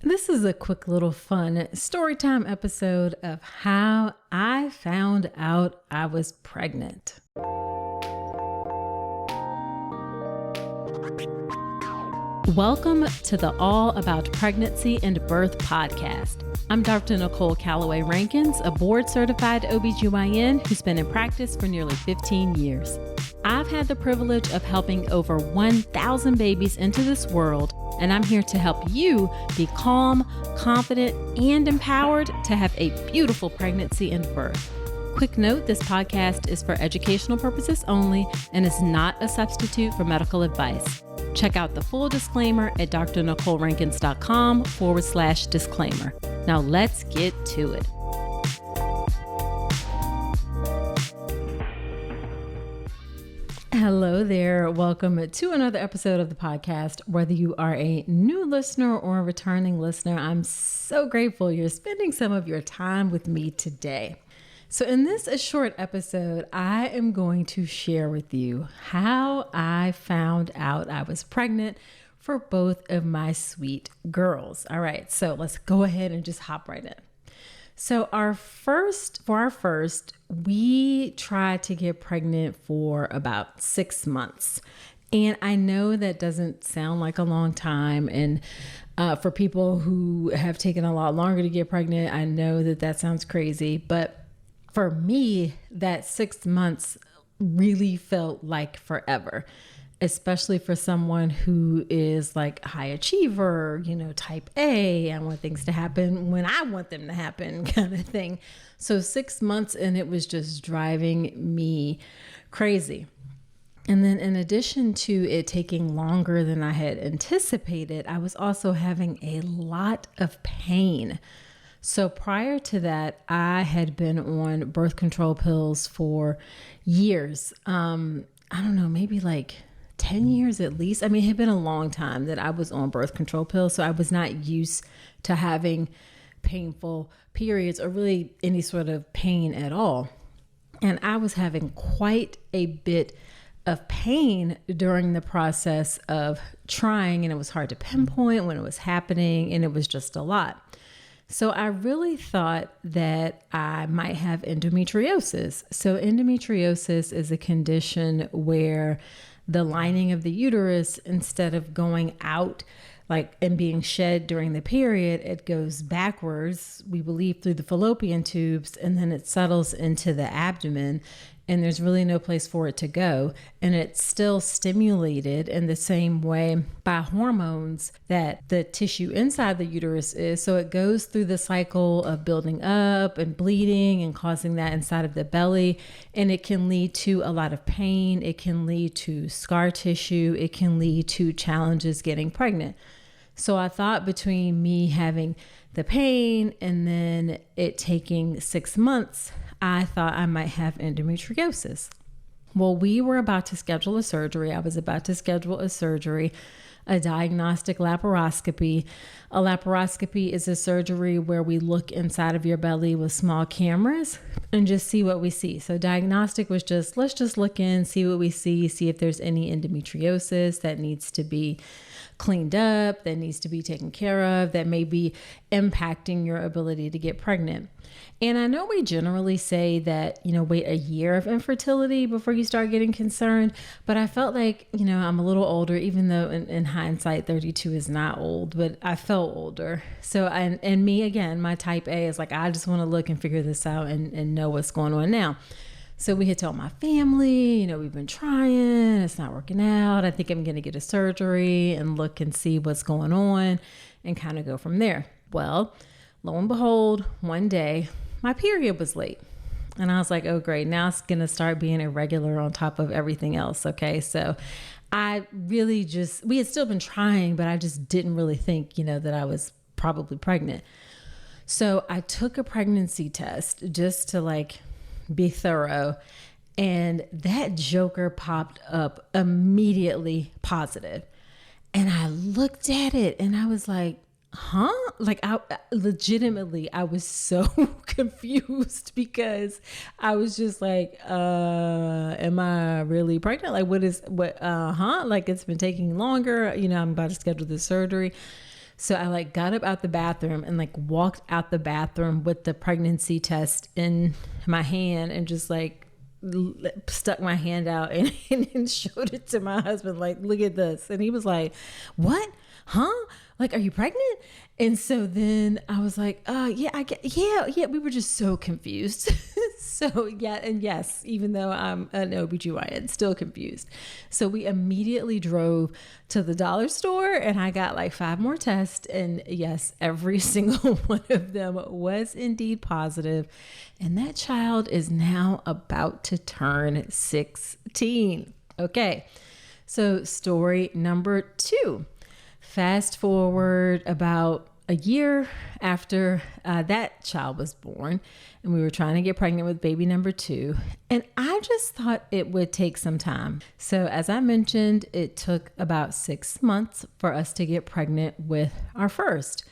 This is a quick little fun storytime episode of how I found out I was pregnant. Welcome to the All About Pregnancy and Birth podcast. I'm Dr. Nicole Calloway Rankins, a board-certified OBGYN who's been in practice for nearly 15 years. I've had the privilege of helping over 1,000 babies into this world, and I'm here to help you be calm, confident, and empowered to have a beautiful pregnancy and birth. Quick note, this podcast is for educational purposes only and is not a substitute for medical advice. Check out the full disclaimer at drnicolerankins.com/disclaimer. Now let's get to it. Hello there. Welcome to another episode of the podcast. Whether you are a new listener or a returning listener, I'm so grateful you're spending some of your time with me today. So in this short episode, I am going to share with you how I found out I was pregnant for both of my sweet girls. All right, so let's go ahead and just hop right in. So for our first, we tried to get pregnant for about 6 months. And I know that doesn't sound like a long time. And for people who have taken a lot longer to get pregnant, I know that sounds crazy. But for me, that 6 months really felt like forever, especially for someone who is like a high achiever, type A. I want things to happen when I want them to happen kind of thing. So 6 months and it was just driving me crazy. And then in addition to it taking longer than I had anticipated, I was also having a lot of pain. So prior to that, I had been on birth control pills for years. I don't know, maybe like 10 years at least. I mean, it had been a long time that I was on birth control pills. So I was not used to having painful periods or really any sort of pain at all. And I was having quite a bit of pain during the process of trying, and it was hard to pinpoint when it was happening, and it was just a lot. So I really thought that I might have endometriosis. So endometriosis is a condition where the lining of the uterus, instead of going out and being shed during the period, it goes backwards, we believe, through the fallopian tubes, and then it settles into the abdomen. And there's really no place for it to go. And it's still stimulated in the same way by hormones that the tissue inside the uterus is. So it goes through the cycle of building up and bleeding and causing that inside of the belly. And it can lead to a lot of pain. It can lead to scar tissue. It can lead to challenges getting pregnant. So I thought between me having the pain and then it taking 6 months, I thought I might have endometriosis. Well, we were about to schedule a surgery. I was about to schedule a surgery, a diagnostic laparoscopy. A laparoscopy is a surgery where we look inside of your belly with small cameras and just see what we see. So diagnostic was let's just look in, see what we see if there's any endometriosis that needs to be cleaned up, that needs to be taken care of, that may be impacting your ability to get pregnant. And I know we generally say that, wait a year of infertility before you start getting concerned. But I felt like, I'm a little older, even though in hindsight, 32 is not old, but I felt older. So, and me, again, my type A is like, I just want to look and figure this out and know what's going on now. So we had told my family, we've been trying, it's not working out. I think I'm going to get a surgery and look and see what's going on and kind of go from there. Well, lo and behold, one day my period was late. And I was like, oh, great. Now it's going to start being irregular on top of everything else. Okay. So I really we had still been trying, but I just didn't really think, that I was probably pregnant. So I took a pregnancy test just to be thorough. And that joker popped up immediately positive. And I looked at it and I was like, huh? I legitimately, I was so confused because I was just like, am I really pregnant? It's been taking longer, I'm about to schedule this surgery. So I like got up out the bathroom and like walked out the bathroom with the pregnancy test in my hand and just like stuck my hand out and showed it to my husband, like, look at this. And he was like, what? Huh? Like, are you pregnant? And so then I was like, yeah. We were just so confused. So yeah. And yes, even though I'm an OBGYN, still confused. So we immediately drove to the dollar store and I got like 5 more tests. And yes, every single one of them was indeed positive. And that child is now about to turn 16. Okay. So story number 2. Fast forward about a year after that child was born, and we were trying to get pregnant with baby number 2. And I just thought it would take some time. So as I mentioned, it took about 6 months for us to get pregnant with our first.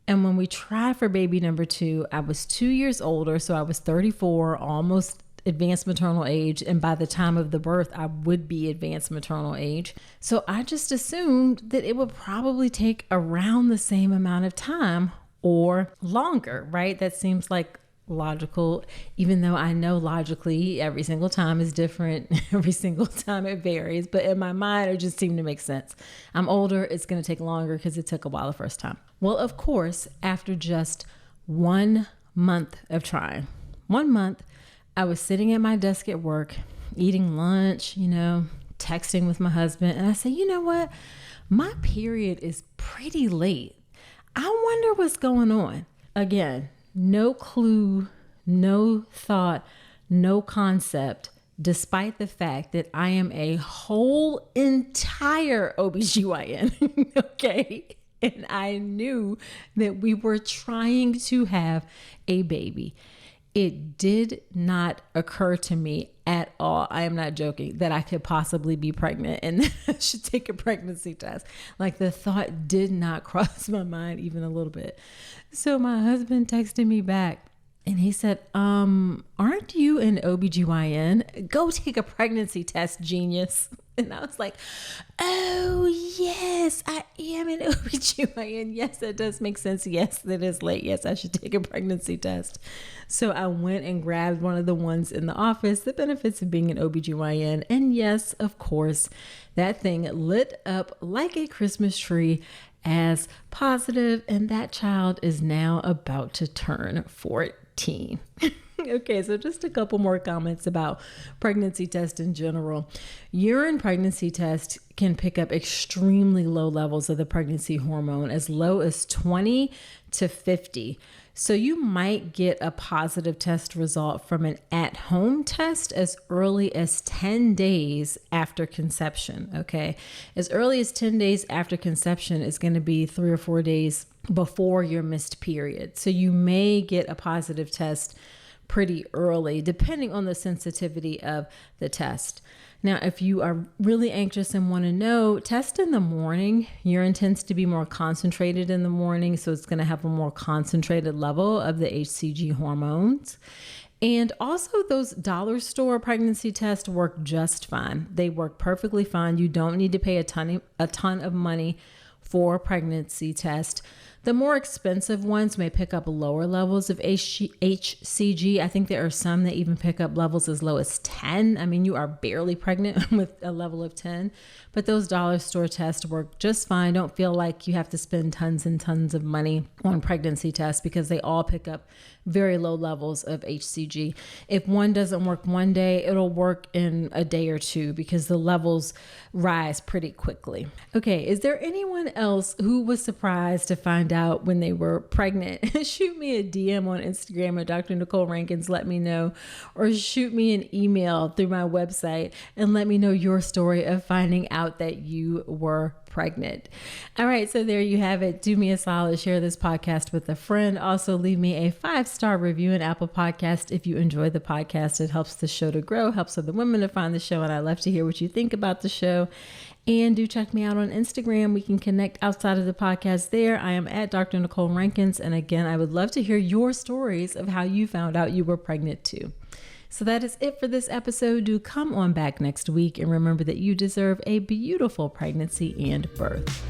And when we tried for baby number 2, I was 2 years older. So I was 34, almost advanced maternal age. And by the time of the birth, I would be advanced maternal age. So I just assumed that it would probably take around the same amount of time or longer, right? That seems like logical, even though I know logically every single time is different. Every single time it varies. But in my mind, it just seemed to make sense. I'm older. It's going to take longer because it took a while the first time. Well, of course, after just 1 month of trying, 1 month, I was sitting at my desk at work, eating lunch, texting with my husband. And I said, you know what? My period is pretty late. I wonder what's going on. Again, no clue, no thought, no concept, despite the fact that I am a whole entire OBGYN. Okay. And I knew that we were trying to have a baby. It did not occur to me at all, I am not joking, that I could possibly be pregnant and that I should take a pregnancy test. Like, the thought did not cross my mind even a little bit. So my husband texted me back and he said, aren't you an OBGYN? Go take a pregnancy test, genius. And I was like, oh, yes, I am an OBGYN. Yes, that does make sense. Yes, that is late. Yes, I should take a pregnancy test. So I went and grabbed one of the ones in the office, the benefits of being an OBGYN. And yes, of course, that thing lit up like a Christmas tree as positive. And that child is now about to turn 14. Okay, so just a couple more comments about pregnancy tests in general. Urine pregnancy test can pick up extremely low levels of the pregnancy hormone, as low as 20 to 50. So you might get a positive test result from an at-home test as early as 10 days after conception, okay? As early as 10 days after conception is going to be 3 or 4 days before your missed period. So you may get a positive test pretty early, depending on the sensitivity of the test. Now, if you are really anxious and want to know, test in the morning. Urine tends to be more concentrated in the morning, so it's going to have a more concentrated level of the HCG hormones. And also, those dollar store pregnancy tests work just fine. They work perfectly fine. You don't need to pay a ton of money for a pregnancy test. The more expensive ones may pick up lower levels of HCG. I think there are some that even pick up levels as low as 10. I mean, you are barely pregnant with a level of 10, but those dollar store tests work just fine. Don't feel like you have to spend tons and tons of money on pregnancy tests because they all pick up very low levels of HCG. If one doesn't work one day, it'll work in a day or two because the levels rise pretty quickly. Okay, is there anyone else who was surprised to find out when they were pregnant? Shoot me a DM on Instagram at Dr. Nicole Rankins, let me know, or shoot me an email through my website and let me know your story of finding out that you were pregnant. All right, so there you have it. Do me a solid, share this podcast with a friend. Also, leave me a 5-star review in Apple Podcast if you enjoy the podcast. It helps the show to grow, helps other women to find the show, and I love to hear what you think about the show. And do check me out on Instagram. We can connect outside of the podcast there. I am at Dr. Nicole Rankins. And again, I would love to hear your stories of how you found out you were pregnant too. So that is it for this episode. Do come on back next week and remember that you deserve a beautiful pregnancy and birth.